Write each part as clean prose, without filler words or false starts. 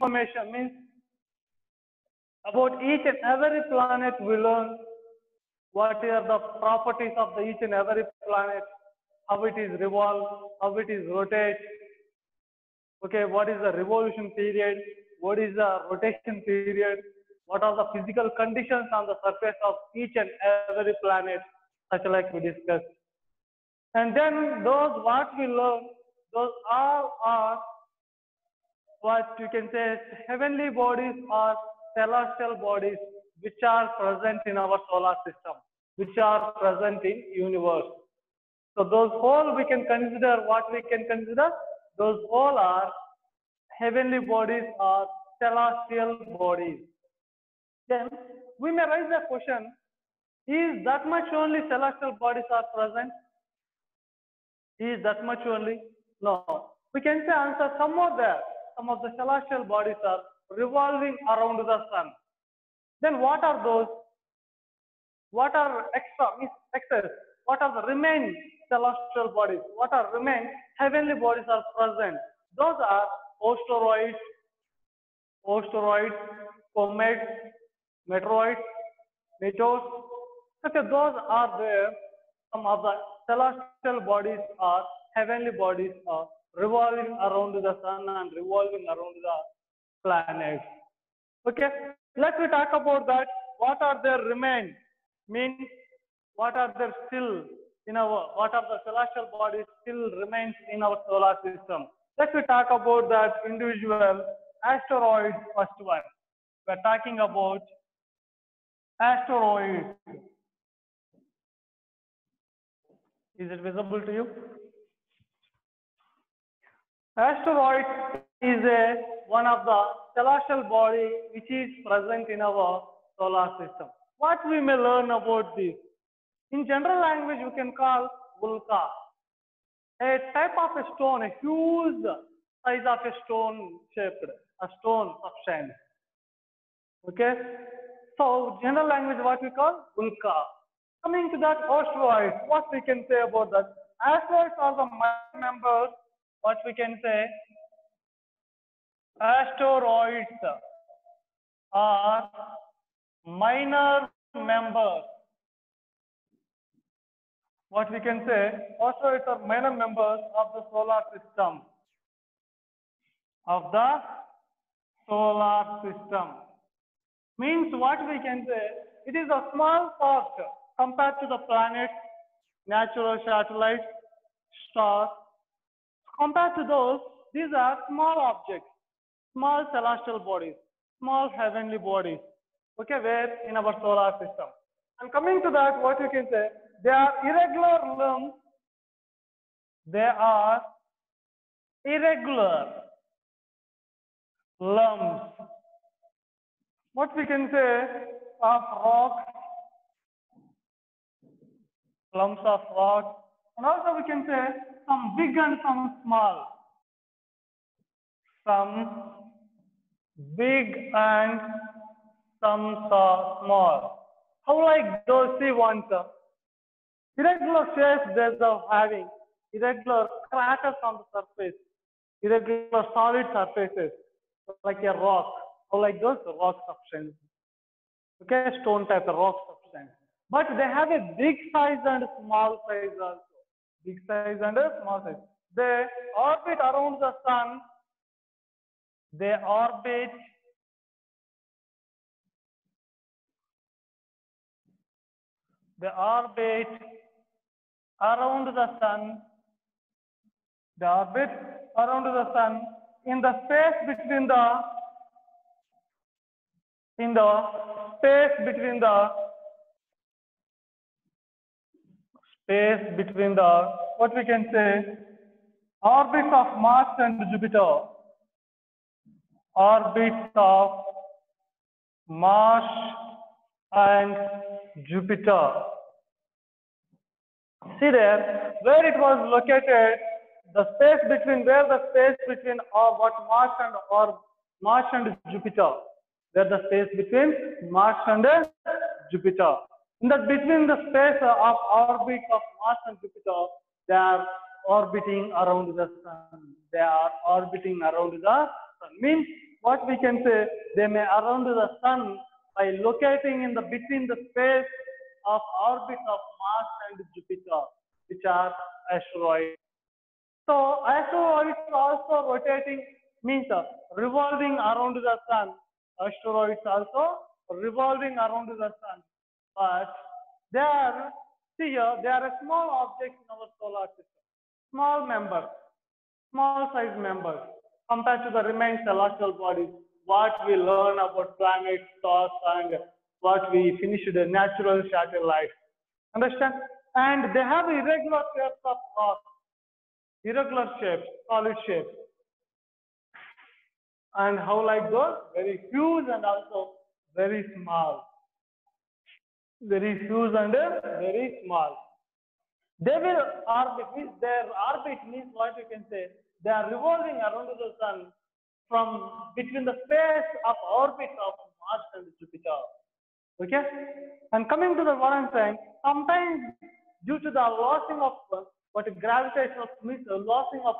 information means about each and every planet we learn what are the properties of the each and every planet, how it is revolve, how it is rotate. Okay, what is the revolution period? What is the rotation period? What are the physical conditions on the surface of each and every planet, such like we discussed. And then those what we learn, those all are what you can say heavenly bodies or celestial bodies which are present in our solar system, which are present in universe. So those all we can consider, what we can consider, those all are heavenly bodies or celestial bodies. Then we may raise the question, is that much only celestial bodies are present? Is that much only? No. We can say answer some more there. Some of the celestial bodies are revolving around the sun. Then what are those? What are excess? What are the remaining celestial bodies? What are remaining heavenly bodies are present? Those are asteroids, comets, meteoroids, meteors. Such as those are there. Some of the celestial bodies or heavenly bodies are revolving around the sun and revolving around the planets. Okay, let me talk about that. What are there remain? Means what are there still in our, what are the celestial bodies still remains in our solar system? Let me talk about that individual asteroids. First one, we are talking about asteroids. Is it visible to you? Asteroid is one of the celestial body which is present in our solar system. What we may learn about this? In general language, we can call Vulca, a type of a stone, a huge size of a stone shaped, a stone substance. Okay, so general language, what we call Vulca. Coming to that asteroids, what we can say about that? Asteroids are the members. What we can say? Asteroids are minor members. What we can say? Asteroids are minor members of the solar system. Of the solar system. Means what we can say? It is a small part compared to the planets, natural satellites, stars. Compared to those, these are small objects, small celestial bodies, small heavenly bodies, okay, where in our solar system. And coming to that, what you can say, they are irregular lumps. They are irregular lumps. What we can say of rocks, lumps of rocks, and also we can say some big and some small. Some big and some small. How like those sea ones? Irregular shapes they are having, irregular craters on the surface, irregular solid surfaces, like a rock, or like those rock substance. Okay, stone type of rock substance. But they have a big size and small size also. Big size and a small size. They orbit around the sun. They orbit around the sun. They orbit around the sun in the space between the what we can say orbits of Mars and Jupiter. Orbits of Mars and Jupiter. See there, where it was located, the space between Mars and Jupiter. Where the space between Mars and Jupiter. In the between the space of orbit of Mars and Jupiter, they are orbiting around the sun. They are orbiting around the sun. Means what we can say, they may surround the sun by locating in the between the space of orbits of Mars and Jupiter, which are asteroids. So asteroids also rotating means revolving around the sun. Asteroids also revolving around the sun, but they are, see here, they are a small object in our solar system, small members, small size members compared to the remaining celestial bodies. What we learn about planets, stars, and what we finished the natural satellites. Understand? And they have irregular shapes of rock, irregular shapes, solid shapes. And how like those? Very huge and also very small. Very huge and very small. They will orbit, means their orbit means what you can say, they are revolving around the sun from between the space of orbits of Mars and Jupiter. Okay? And coming to the what I'm saying, sometimes due to the losing of what gravitational means, losing of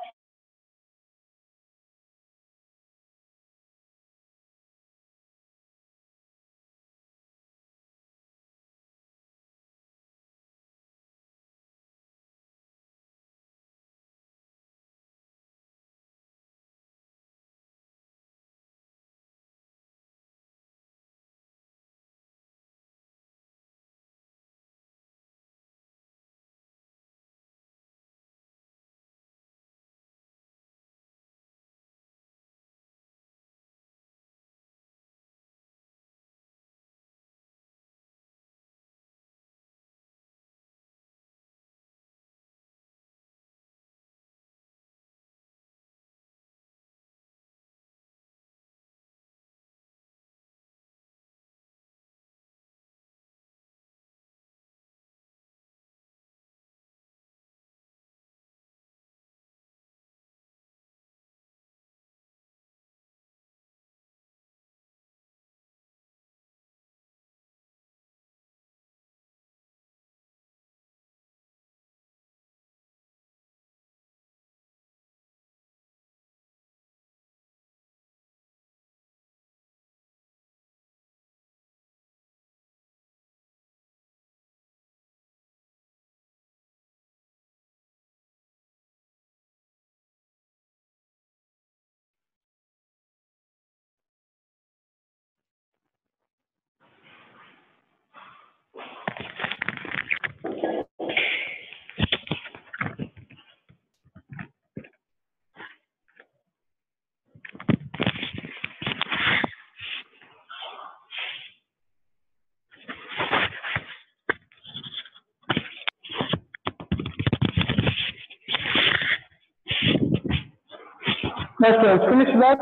let's finish that.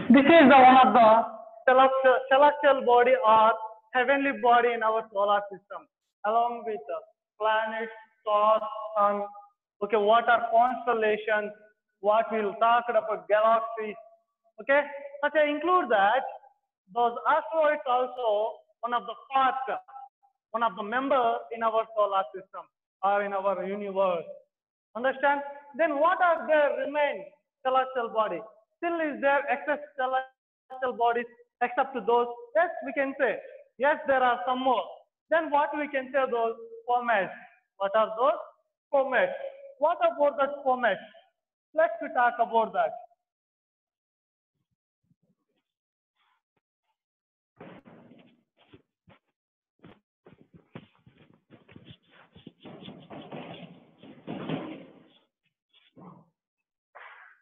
This is the one of the celestial body or heavenly body in our solar system, along with planets, stars, sun. Okay, what are constellations? What we'll talk about galaxies. Okay, such I include that those asteroids also one of the parts, one of the members in our solar system or in our universe. Understand? Then what are there remain celestial bodies? Still is there excess celestial bodies except those? Yes, we can say. Yes, there are some more. Then what we can say those comets? What are those? Comets. What about that comets? Let's talk about that.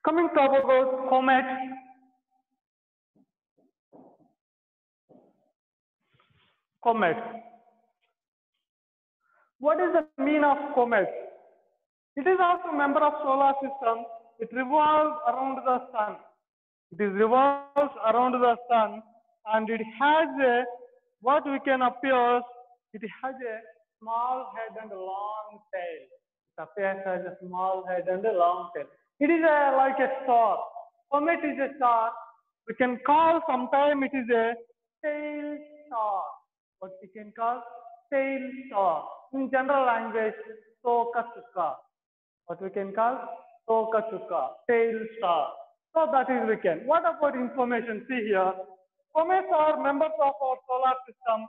Coming to talk about comets. Comets. What is the mean of comets? It is also a member of solar system. It revolves around the sun. It is revolves around the sun, and it has a what we can appear. It has a small head and a long tail. It appears as a small head and a long tail. It is like a star. Comet is a star. We can call sometime it is a tail star. What we can call tail star. In general language, Tokachukka. What we can call Tokachukka, tail star. So that is we can. What about information? See here. Comets are members of our solar system.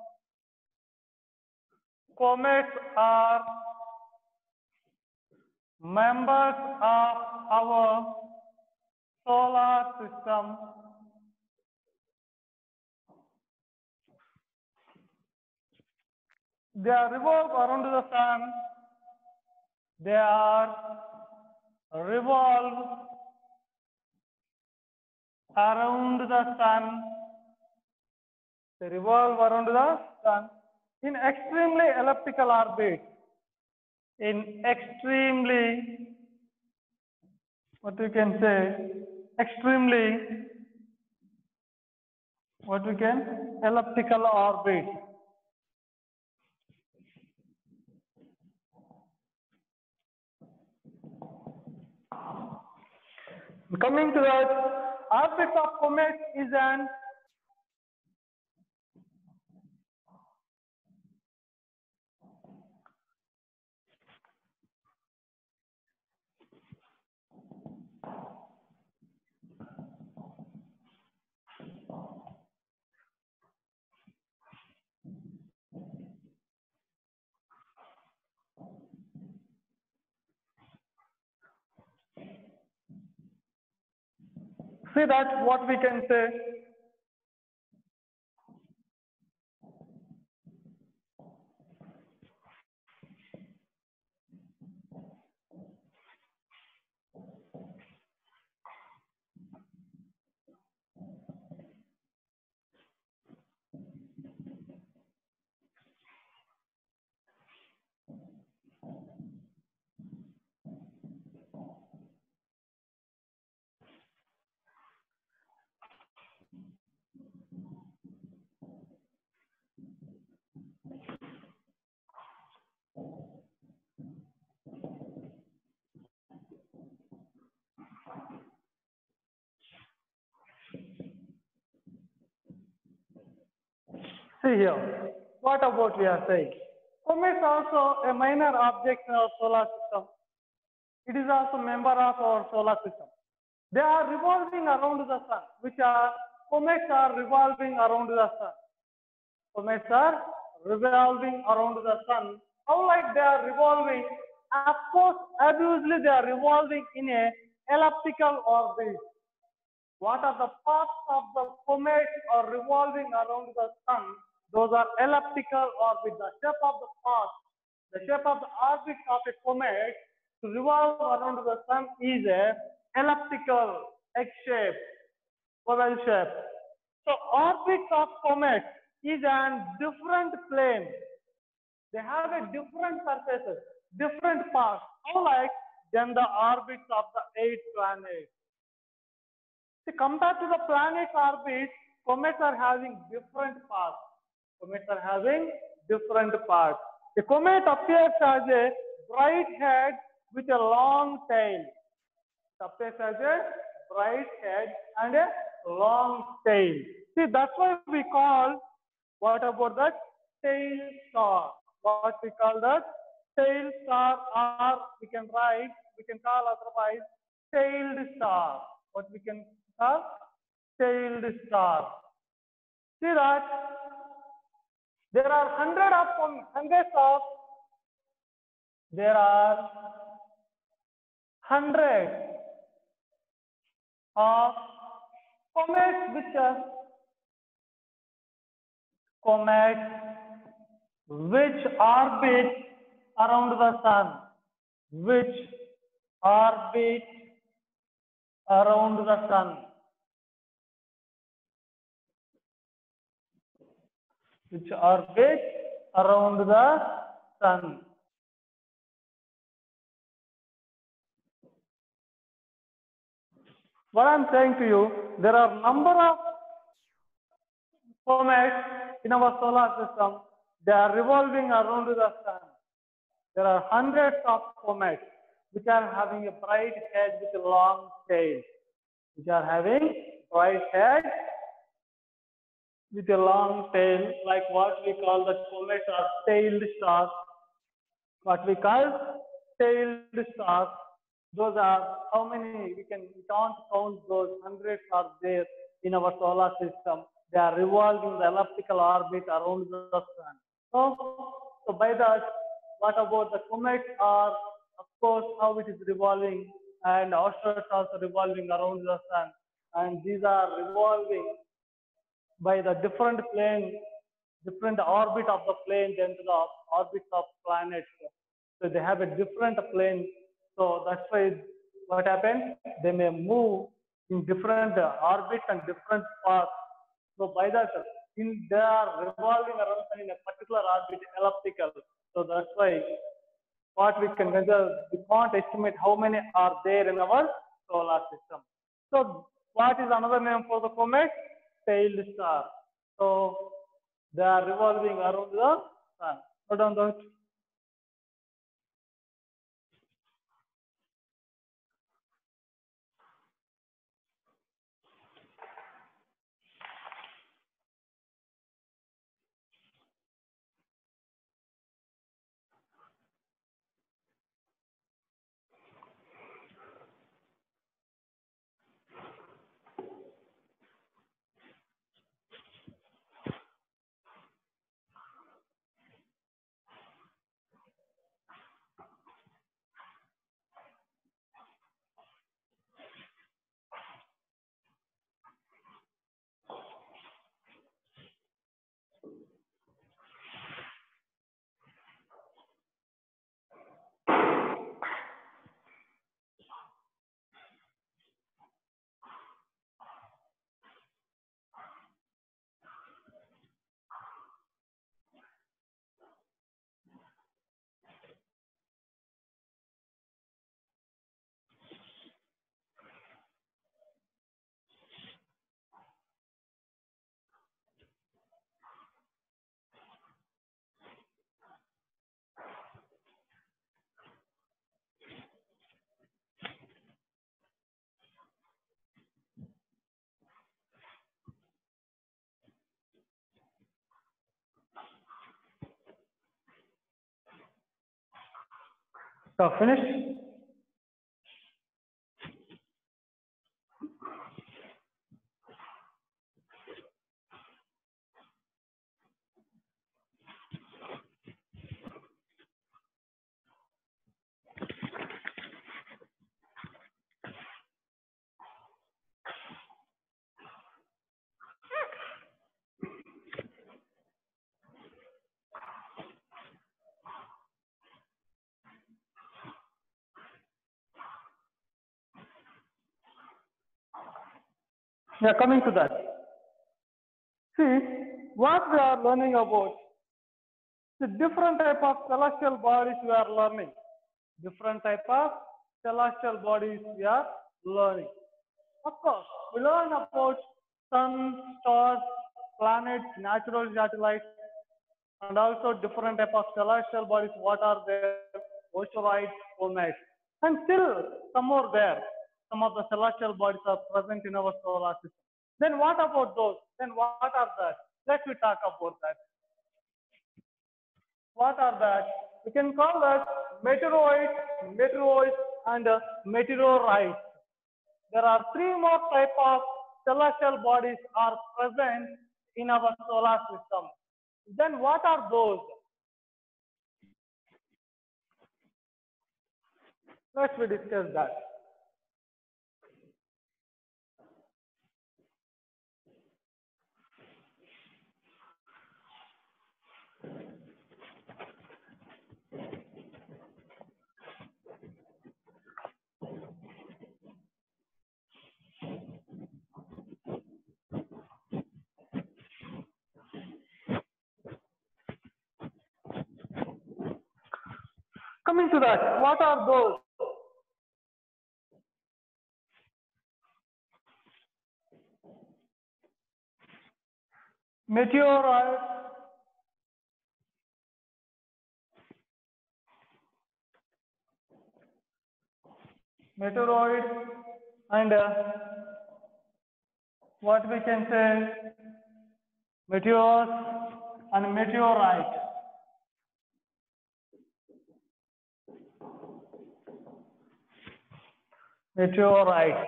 Comets are members of our solar system. They are revolve around the sun. They are revolve around the sun. They revolve around the sun in extremely elliptical orbit. In extremely, what we can say, extremely, what we can, elliptical orbit. Coming to that, orbit of comet is an see that what we can say. See here, what about we are saying? Comet is also a minor object in our solar system. It is also member of our solar system. They are revolving around the sun, which are comets are revolving around the sun. Comets are revolving around the sun. How like they are revolving? Of course, obviously they are revolving in a elliptical orbit. What are the paths of the comet are revolving around the sun? Those are elliptical orbit. The shape of the path, the shape of the orbit of a comet to revolve around the sun is a elliptical, egg shape, oval shape. So orbits of comet is on different plane. They have a different surfaces, different paths, unlike than the orbits of the 8 planets. See, compared to the planet's orbit, comets are having different paths. Comets are having different paths. The comet appears as a bright head with a long tail. It appears as a bright head and a long tail. See, that's why we call, what about that? Tail star. What we call that? Tail star, or we can write, we can call otherwise tailed star. What we can call? Tailed star. See that? There are hundreds of comets which orbit around the sun, which orbit around the sun, which orbit around the sun. What I'm saying to you, there are number of comets in our solar system. They are revolving around the sun. There are hundreds of comets which are having a bright head with a long tail. Which are having bright head with a long tail, like what we call the comet or tailed stars. What we call tailed stars. Those are how many we can't count those hundreds are there in our solar system. They are revolving the elliptical orbit around the sun. So by that, what about the comet or of course how it is revolving and asteroids also revolving around the sun and these are revolving by the different plane, different orbit of the plane than to the orbits of planets. So they have a different plane. So that's why what happens? They may move in different orbits and different paths. So by that, they are revolving around in a particular orbit, elliptical. So that's why what we can measure, we can't estimate how many are there in our solar system. So what is another name for the comet? Tailed star. So they are revolving around the sun. Note down that. So finished? Yeah, coming to that. See, what we are learning about the different type of celestial bodies we are learning. Different type of celestial bodies we are learning. Of course, we learn about sun, stars, planets, natural satellites, and also different type of celestial bodies. What are there? Asteroids, comets, and still some more there. Some of the celestial bodies are present in our solar system. Then what about those? Then what are that? Let me talk about that. What are that? We can call that meteoroids, and meteorites. There are three more type of celestial bodies are present in our solar system. Then what are those? Let's we discuss that. Coming to that, what are those? Meteorites, meteoroids, and what we can say meteors and meteorite. Meteorite.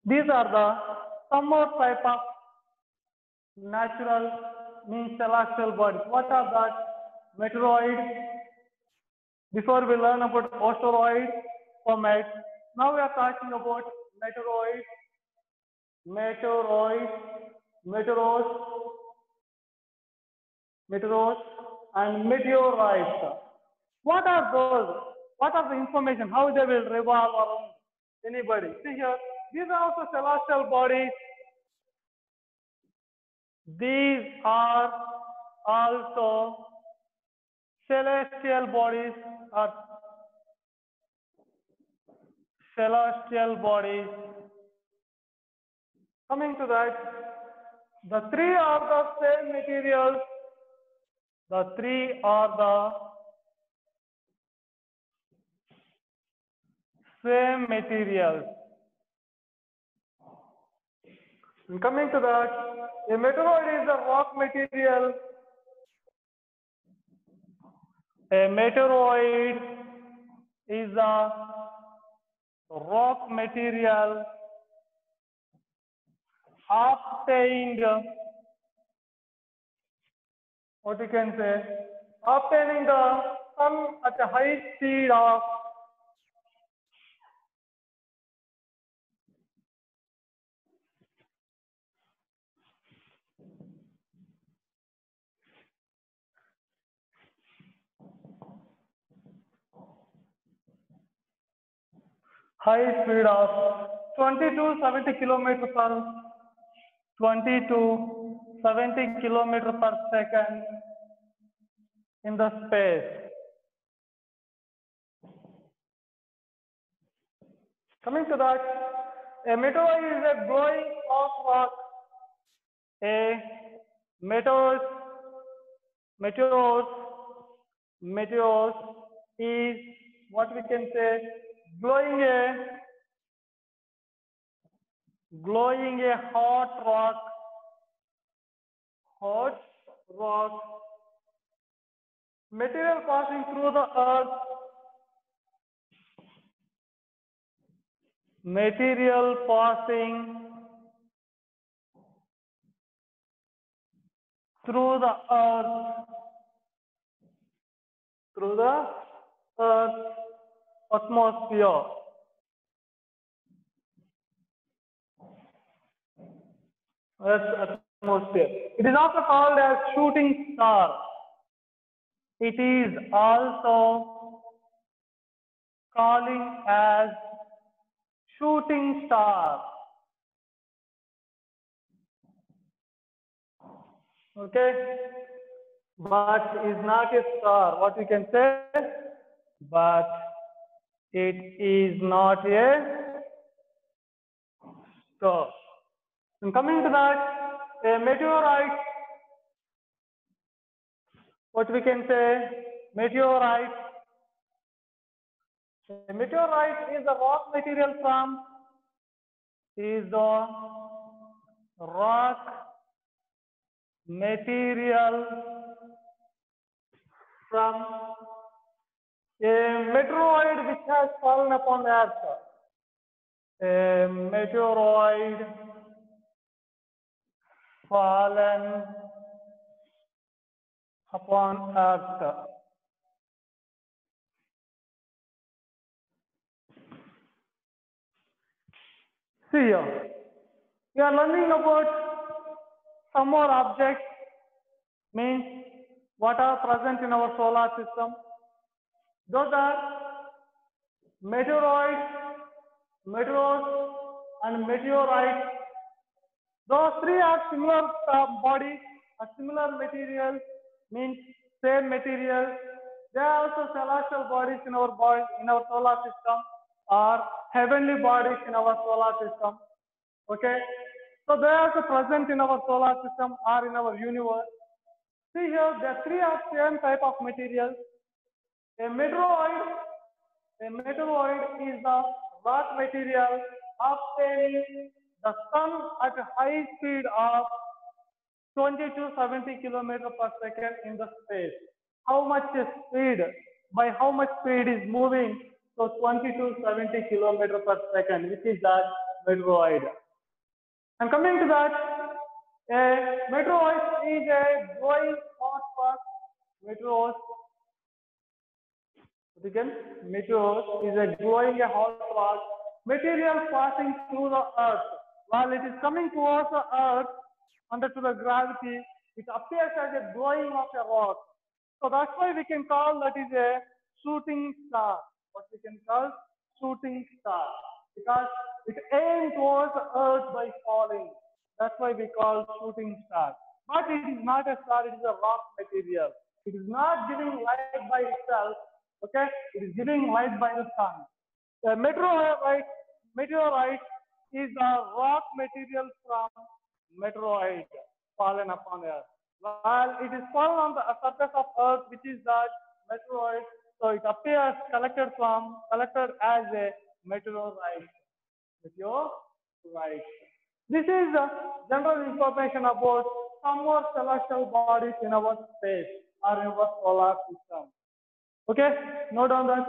These are the some more type of natural means celestial bodies. What are that? Meteoroid. Before we learn about asteroid, comet. Now we are talking about meteoroid, meteors, and meteorites. What are those? What are the information? How they will revolve around anybody? See here, these are also celestial bodies. These are also celestial bodies or celestial bodies. Coming to that, the three are the same materials. The three are the same materials. And coming to that, a meteoroid is a rock material. A meteoroid is a rock material obtained, what you can say, obtaining the sun at a high speed of high speed of 20 to 70 kilometer per 20 to 70 kilometer per second in the space. Coming to that, a meteor is a glowing hot rock. A meteors is what we can say glowing a hot rock material passing through the earth, material passing through the earth atmosphere. Atmosphere. It is also called as shooting star. It is also calling as shooting star. Okay, but is not a star. What we can say? But it is not a star. And coming to that, a meteorite. What we can say? Meteorite. A meteorite is a rock material from a meteoroid which has fallen upon the earth. A meteoroid fallen upon earth. See here, we are learning about some more objects, means what are present in our solar system. Those are meteoroids, meteors, and meteorites. Those three are similar bodies, similar materials, means same material. They are also celestial bodies in our solar system, or heavenly bodies in our solar system. Okay, so they are also present in our solar system or in our universe. See here, the three are same type of materials. A meteoroid is the rock material obtained The sun at a high speed of 20 to 70 kilometers per second in the space. How much speed, by how much speed is moving? So 20 to 70 kilometers per second, which is that meteoroid. And coming to that, a meteoroid is a glowing hot spark. Meteors, again, meteor is a glowing hot spark material passing through the earth. While it is coming towards the earth under to the gravity, it appears as a glowing of a rock. So that's why we can call that is a shooting star. What we can call shooting star, because it aims towards the earth by falling. That's why we call shooting star. But it is not a star, it is a rock material. It is not giving light by itself, okay? It is giving light by the sun. The meteorite is a rock material from meteoroid fallen upon earth. While it is fallen on the surface of earth, which is that meteoroid, so it appears collected as a meteorite. Meteorite. This is the general information about some more celestial bodies in our space or in our solar system. Okay, note down that.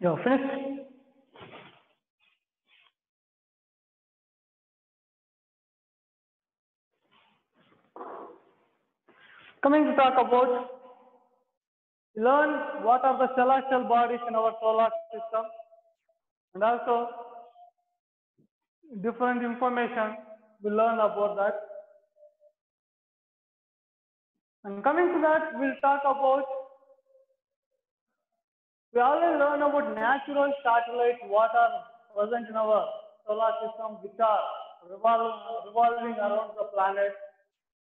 You're finished? Coming to talk about, learn what are the celestial bodies in our solar system, and also different information we learn about that. And coming to that, we'll talk about, we already learn about natural satellites what are present in our solar system, which are revolving around the planet.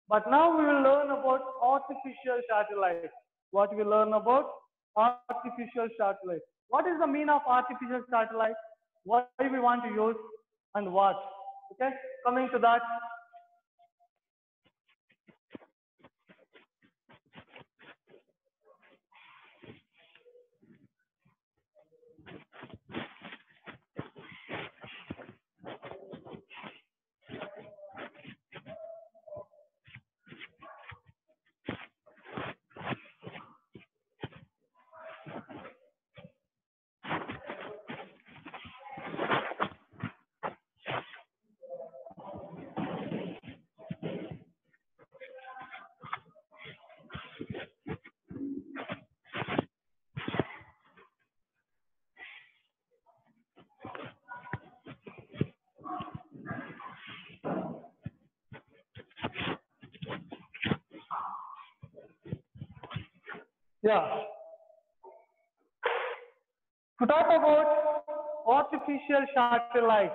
But now we will learn about artificial satellites. What we learn about artificial satellites. What is the meaning of artificial satellite? What we want to use and what? Okay, coming to that. Yeah. To talk about artificial satellites.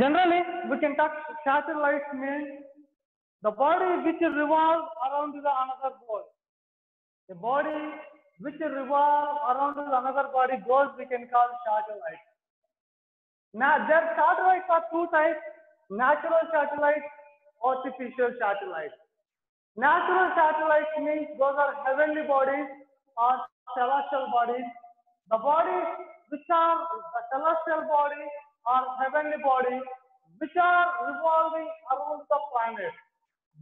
Generally, we can talk satellites means the body which revolves around the another body. The body which revolves around the another body, those we can call satellites. Now, their satellites are two types: natural satellites, artificial satellites. Natural satellites means those are heavenly bodies or celestial bodies. The bodies which are the celestial bodies or heavenly bodies which are revolving around the planet,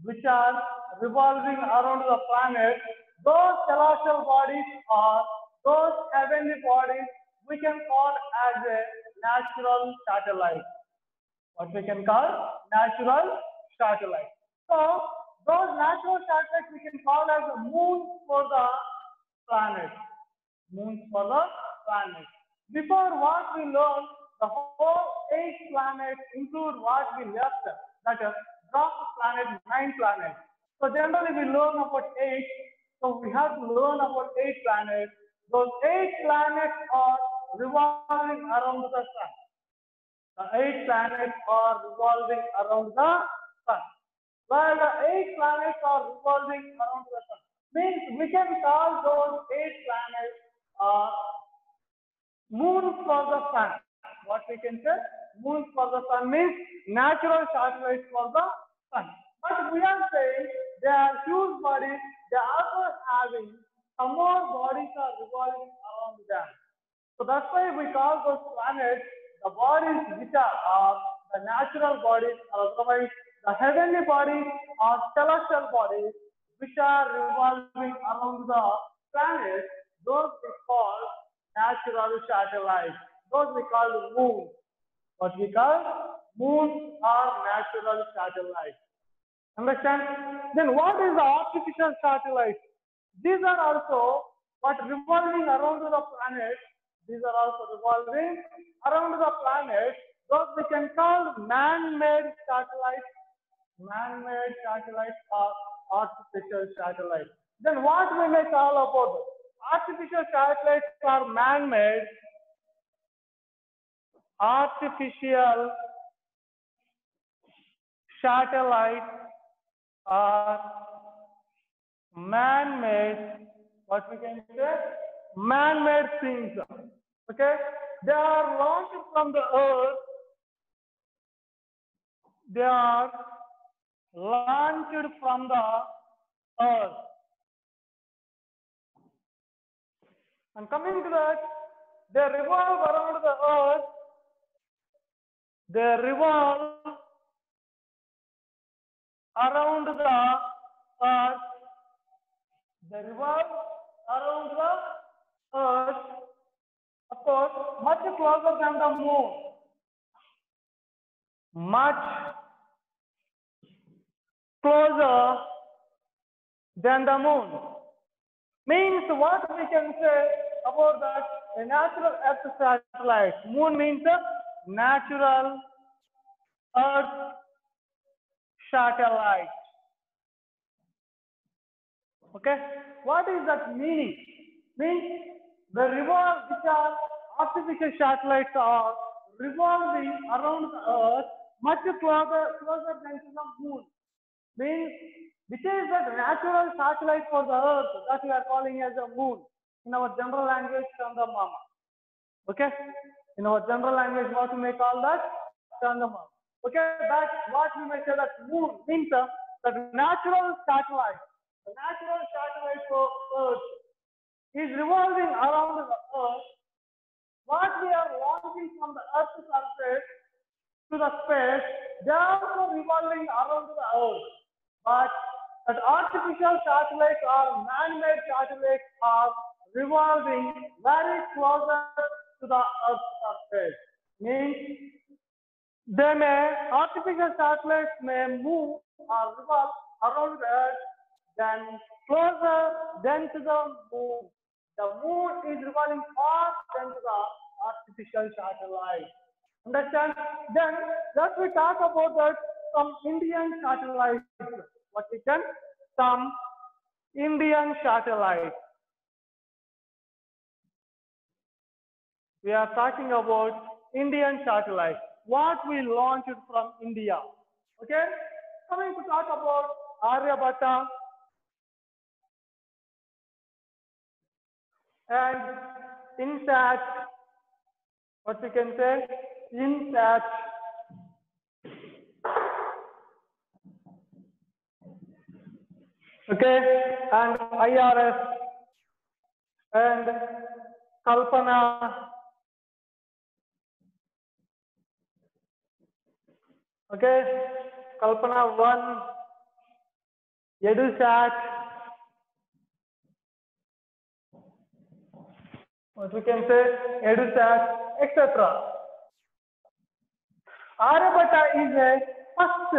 which are revolving around the planet, those celestial bodies or those heavenly bodies we can call as a natural satellite. What we can call natural satellite. So those natural satellites we can call as a moon for the planet. Moons for the planet. Before what we learned, the whole 8 planets include what we left, that is drop planet, 9 planets. So generally we learn about 8. So we have to learn about 8 planets. Those 8 planets are revolving around the sun. The 8 planets are revolving around the sun. While the 8 planets are revolving around the sun, means we can call those 8 planets moons for the sun. What we can say? Moons for the sun means natural satellites for the sun. But we are saying they are huge bodies. They are also having some more bodies are revolving around them. So that's why we call those planets the bodies which are the natural bodies, or otherwise the heavenly bodies or celestial bodies which are revolving around the planet. Those we call natural satellites. Those we call the moon. What we call moons are natural satellites. Understand? Then what is the artificial satellite? These are also what revolving around the planet. These are also revolving around the planet. Those we can call man-made satellites. Man-made satellites or artificial satellites. Then what we may call about them? Artificial satellites are man-made. Artificial satellites are man-made, what we can say, man-made things. Okay, they are launched from the earth. They are launched from the earth. And coming to that, they revolve around the earth. They revolve around the earth. They revolve around the earth, of course, much closer than the moon. Much closer than the moon. Means what we can say about that? A natural earth satellite. Moon means a natural earth satellite. Okay, what is that meaning? Means the revolve which are artificial satellites are revolving around the earth much closer than to the moon. Means which is that natural satellite for the earth that we are calling as a moon. In our general language, Chandamama. Okay, in our general language, what we may call that? Chandamama. Okay, that's what we may say that moon means that natural satellite. The natural satellite for Earth is revolving around the Earth. What we are launching from the Earth's surface to the space, they are also revolving around the Earth. But that artificial satellites or man-made satellites are revolving very closer to the Earth's surface. Means They may, artificial satellites may move or revolve around the Earth, then closer than to the moon. The moon is revolving faster than to the artificial satellite. Understand? Then let me talk about that some Indian satellites. What we can? Some Indian satellites. We are talking about Indian satellite. What we launched from India. Okay? Coming to talk about Aryabhatta and INSAT. What we can say? INSAT. Okay? And IRS and Kalpana. Okay, Kalpana 1, EduSat, what we can say, EduSat, etc. Aryabhatta is a first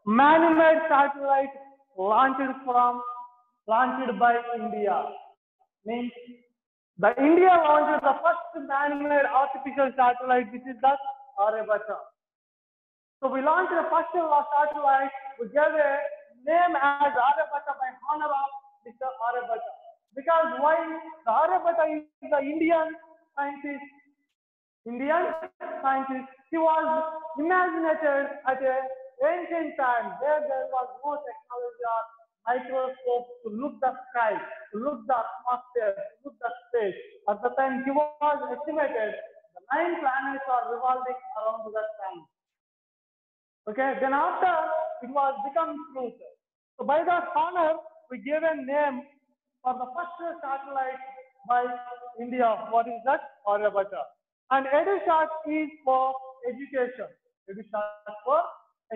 man-made satellite launched by India. Means the India launched the first man-made artificial satellite, which is the Aryabhatta. So we launched the first satellite. We gave a name as Aryabhatta by honor of Mr. Aryabhatta. Because why? The Aryabhatta is the Indian scientist. He was imaginated at an ancient time where there was no technology or microscope to look the sky, to look the atmosphere, to look the space. At the time he was estimated the 9 planets are revolving around the sun. Okay, then after it was become truth. So by that honor, we gave a name for the first satellite by India. What is that? Aryabhatta. And EduSat is for education. EduSat for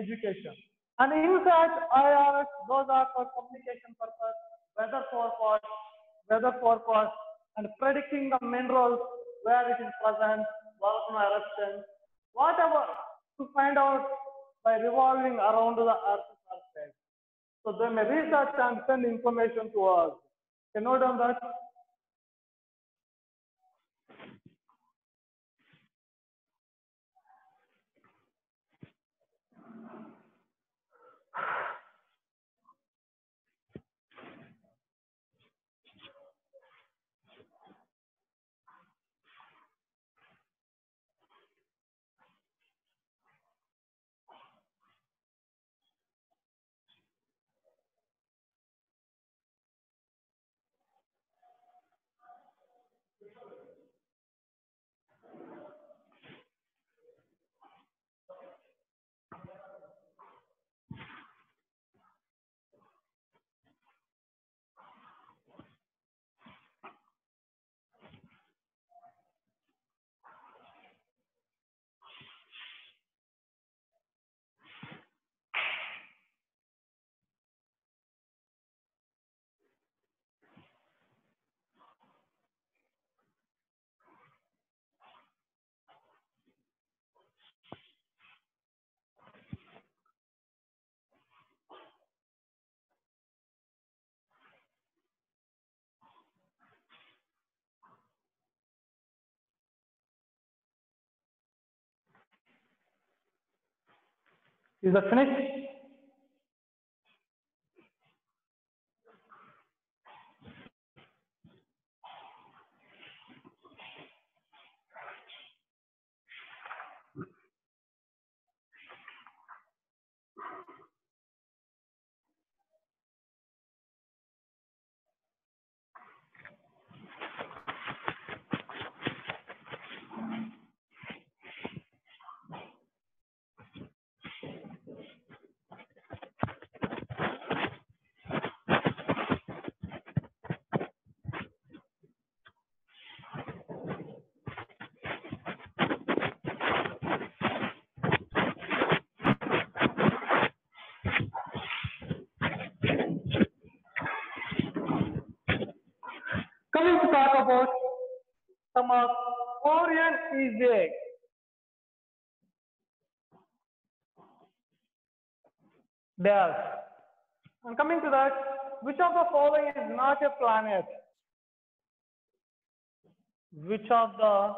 education. And INSAT, IRS, those are for communication purpose, weather forecast, and predicting the minerals where it is present, volcano eruption, whatever, to find out by revolving around the Earth's surface. So they may research and send information to us. Can you note down that? Is that finished? Coming to talk about some of Orion is a dash. And coming to that, which of the following is not a planet? Which of the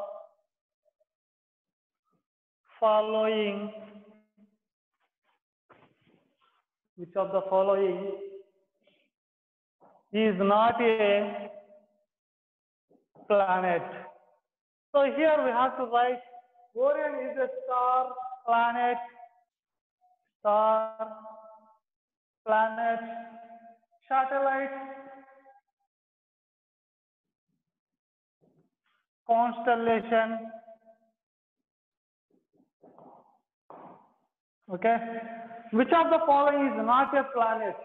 following is not a planet? So here we have to write Orion is a star, planet, satellite, constellation. Okay. Which of the following is not a planet?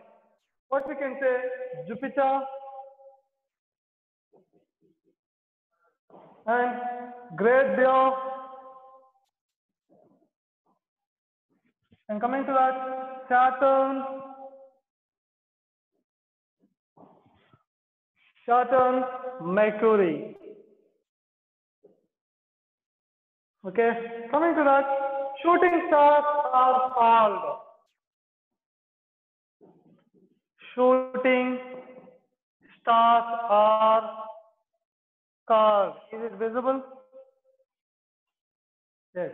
What we can say? Jupiter and Great Bear. And coming to that, Saturn, Mercury. Okay. Coming to that, shooting stars are called. Shooting stars are called. Is it visible? Yes.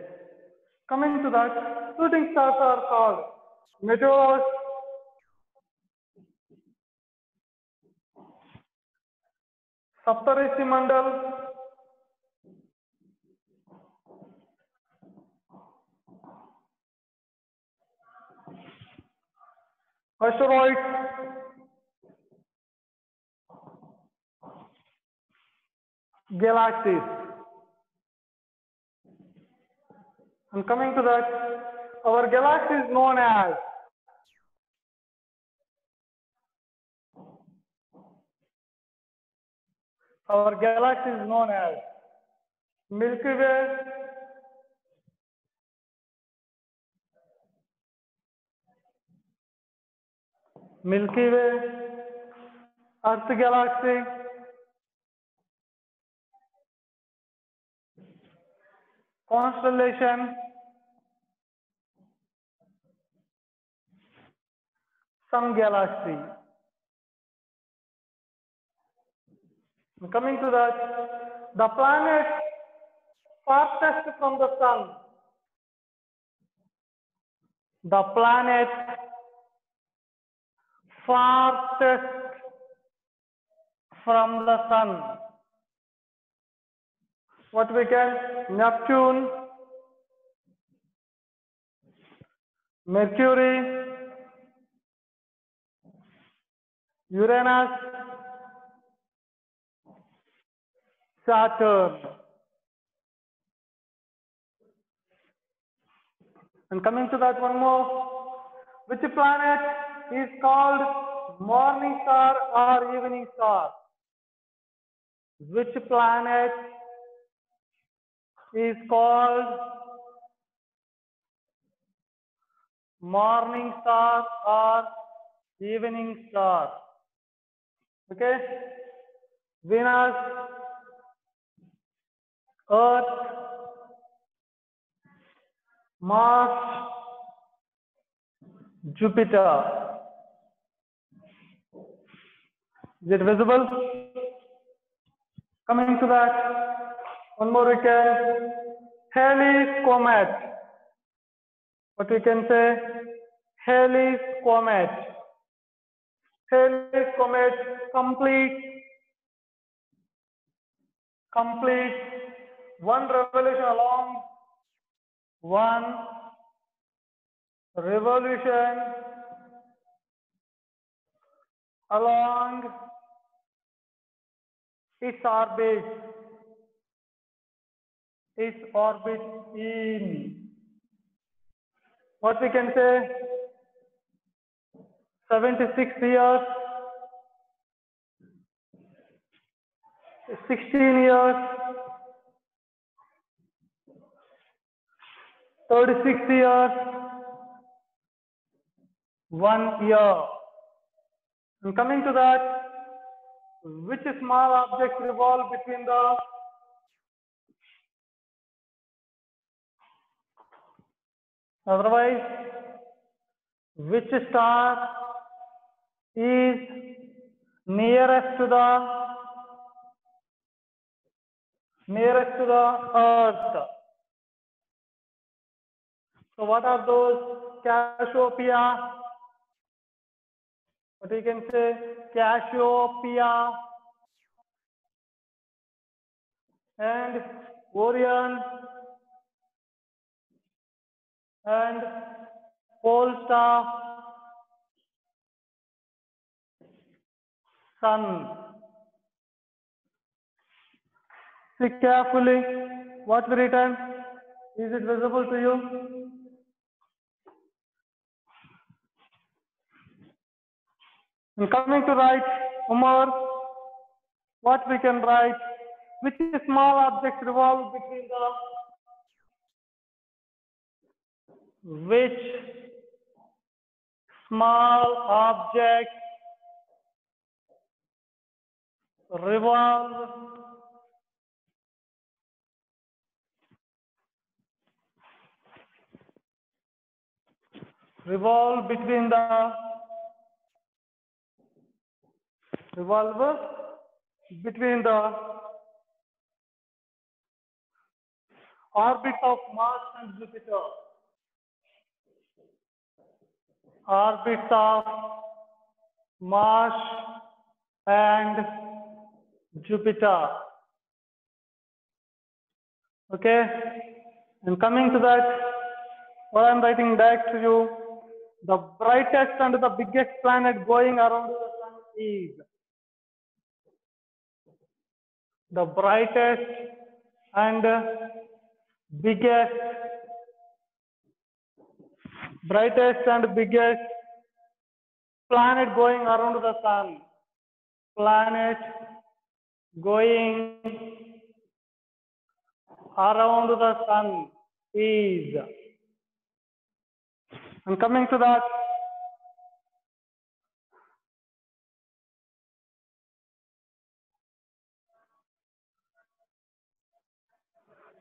Coming to that, shooting stars are called meteors, Saptarishi Mandal, asteroids, galaxies. And coming to that, our galaxy is known as Milky Way, Earth galaxy, constellation, Sun galaxy. And coming to that, the planet farthest from the sun. The planet farthest from the sun. What we can? Neptune, Mercury, Uranus, Saturn. And coming to that, one more. Which planet is called morning star or evening star? Which planet is called morning star or evening star? Okay. Venus, Earth, Mars, Jupiter. Is it visible? Coming to that, one more we can, Halley's Comet. What we can say? Halley's Comet. Halley's Comet complete one revolution along its orbit in, what we can say, 76 years, 16 years, 36 years, 1 year. And coming to that, which small objects revolve between the otherwise Which star is nearest to the Earth? So what are those? Cassiopeia. What you can say? Cassiopeia and Orion and Polestar, Sun. See carefully what we written. Is it visible to you? And coming to write, Umar, what we can write? Which small objects revolve between which small objects revolve between the orbits of Mars and Jupiter. Orbits of Mars and Jupiter. Okay, and coming to that, what I'm writing back to you, the brightest and the biggest planet going around the sun is the brightest and biggest planet going around the sun. Planet going around the sun is. And coming to that,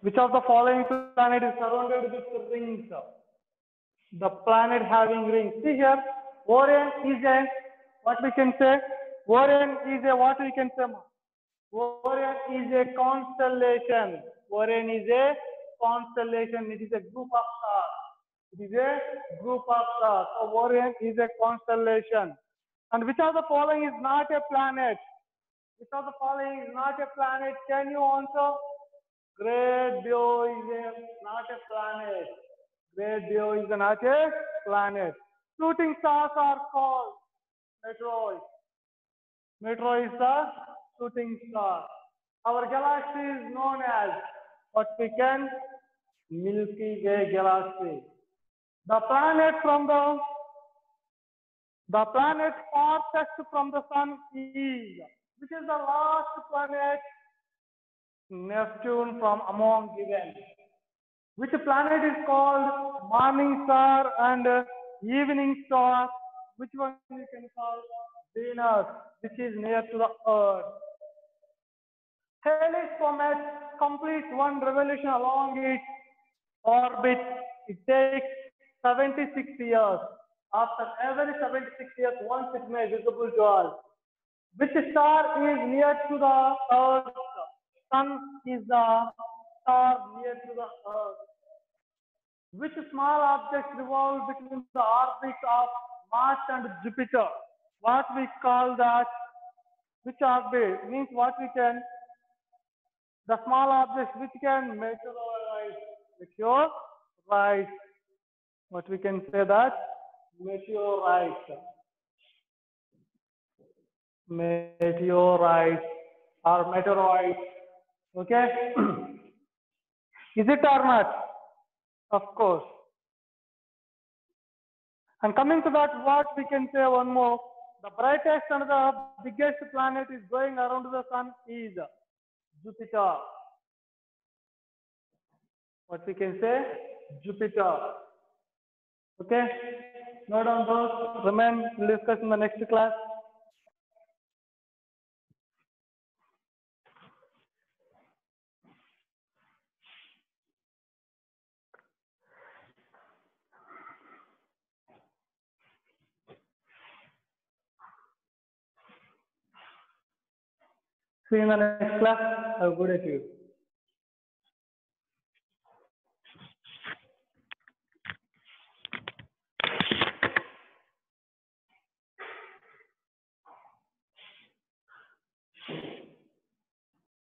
which of the following planet is surrounded with rings? The planet having rings. See here, Orion is a, what we can say? Orion is a, what we can say? Orion is a constellation. Orion is a constellation. It is a group of stars. It is a group of stars. So Orion is a constellation. And which of the following is not a planet? Which of the following is not a planet? Can you answer? Great Bear is not a planet. Great Bear is not a planet. Shooting stars are called meteoroids. Meteoroid is the shooting star. Our galaxy is known as what we can Milky Way galaxy. The planet farthest from the sun is, which is the last planet? Neptune from among given. Which planet is called morning star and evening star? Which one we can call Venus, which is near to the Earth. Halley's comet completes one revolution along its orbit. It takes 76 years. After every 76 years, once it may visible to us. Which star is near to the Earth? Sun is the star near to the Earth. Which small objects revolve between the orbits of Mars and Jupiter? What we call that? Which orbit? Means what we can? The small objects which can meteorite. What we can say that? Meteorite. Meteorite or meteoroid. Okay? Is it or not? Of course. And coming to that, what we can say one more. The brightest and the biggest planet is going around the sun is Jupiter. What we can say? Jupiter. Okay? Note down those. Remain, we'll discuss in the next class. See you in the next class. Have a good day to you.